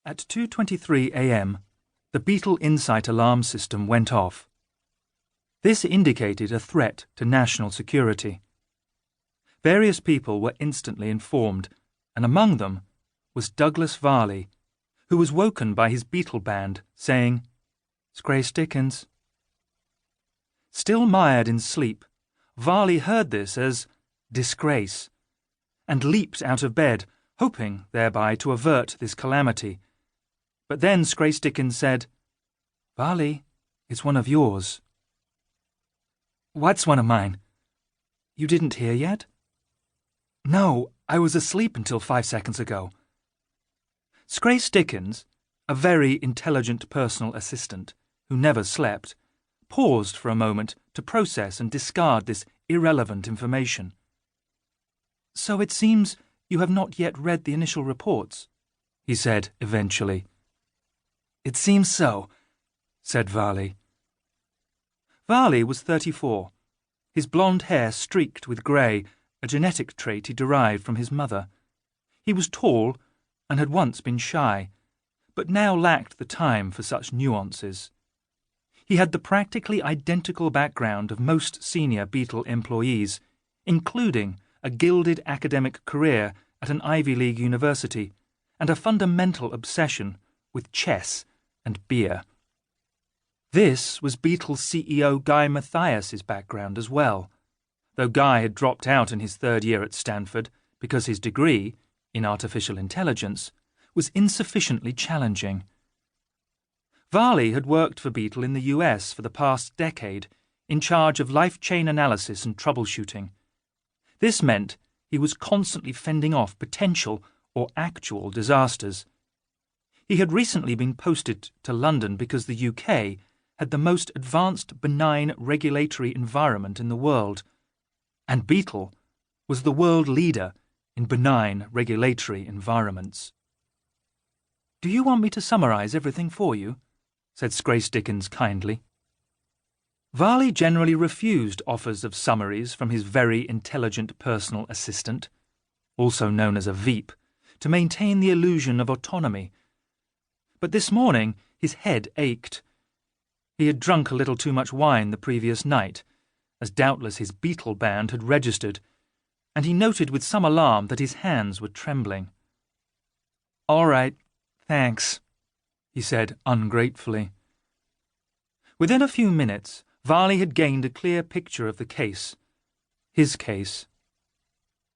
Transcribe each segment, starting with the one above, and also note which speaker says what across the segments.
Speaker 1: At 2:23 a.m., the Beetle Insight alarm system went off. This indicated a threat to national security. Various people were instantly informed, and among them was Douglas Varley, who was woken by his Beetle band saying, "Scrace Dickens." Still mired in sleep, Varley heard this as disgrace, and leaped out of bed, hoping thereby to avert this calamity. But then Scrace Dickens said, "Varley, it's one of yours." "What's one of mine?" "You didn't hear yet?" "No, I was asleep until 5 seconds ago." Scrace Dickens, a very intelligent personal assistant who never slept, paused for a moment to process and discard this irrelevant information. "So it seems you have not yet read the initial reports," he said eventually. "It seems so," said Varley. Varley was 34, his blonde hair streaked with grey, a genetic trait he derived from his mother. He was tall and had once been shy, but now lacked the time for such nuances. He had the practically identical background of most senior Beetle employees, including a gilded academic career at an Ivy League university and a fundamental obsession with chess and beer. This was Beetle CEO Guy Mathias's background as well, though Guy had dropped out in his third year at Stanford because his degree, in artificial intelligence, was insufficiently challenging. Varley had worked for Beetle in the US for the past decade, in charge of life chain analysis and troubleshooting. This meant he was constantly fending off potential or actual disasters. He had recently been posted to London because the UK had the most advanced benign regulatory environment in the world, and Beetle was the world leader in benign regulatory environments. "Do you want me to summarise everything for you?" said Scrace Dickens kindly. Varley generally refused offers of summaries from his very intelligent personal assistant, also known as a Veep, to maintain the illusion of autonomy. But this morning his head ached. He had drunk a little too much wine the previous night, as doubtless his Beetle band had registered, and he noted with some alarm that his hands were trembling. "All right, thanks," he said ungratefully. Within a few minutes, Varley had gained a clear picture of the case. His case.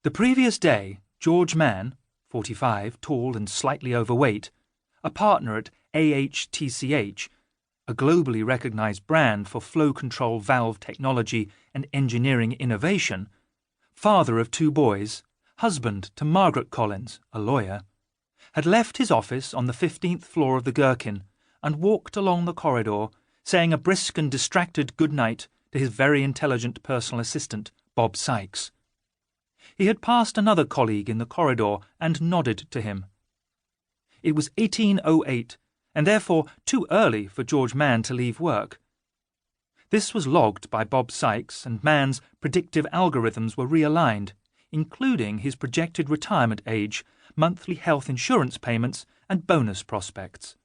Speaker 1: The previous day, George Mann, 45, tall and slightly overweight, a partner at AHTCH, a globally recognized brand for flow control valve technology and engineering innovation, father of 2 boys, husband to Margaret Collins, a lawyer, had left his office on the 15th floor of the Gherkin and walked along the corridor, saying a brisk and distracted good night to his very intelligent personal assistant, Bob Sykes. He had passed another colleague in the corridor and nodded to him. It was 1808, and therefore too early for George Mann to leave work. This was logged by Bob Sykes, and Mann's predictive algorithms were realigned, including his projected retirement age, monthly health insurance payments, and bonus prospects.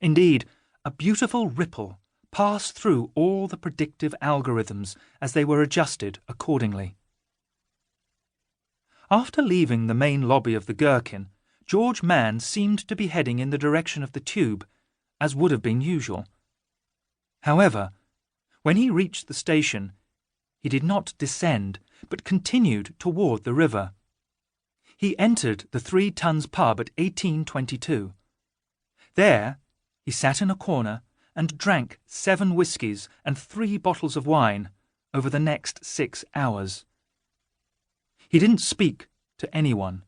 Speaker 1: Indeed, a beautiful ripple passed through all the predictive algorithms as they were adjusted accordingly. After leaving the main lobby of the Gherkin, George Mann seemed to be heading in the direction of the tube, as would have been usual. However, when he reached the station, he did not descend, but continued toward the river. He entered the 3 Tons pub at 1822. There, he sat in a corner and drank 7 whiskies and 3 bottles of wine over the next 6 hours. He didn't speak to anyone,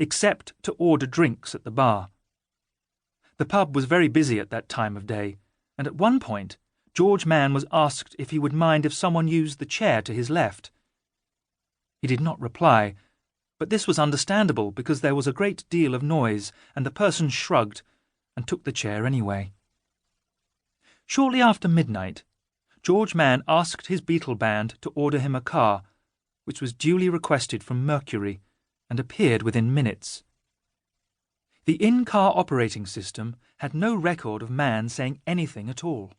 Speaker 1: except to order drinks at the bar. The pub was very busy at that time of day, and at one point George Mann was asked if he would mind if someone used the chair to his left. He did not reply, but this was understandable because there was a great deal of noise, and the person shrugged and took the chair anyway. Shortly after midnight, George Mann asked his Beetle band to order him a car, which was duly requested from Mercury and appeared within minutes. The in-car operating system had no record of man saying anything at all.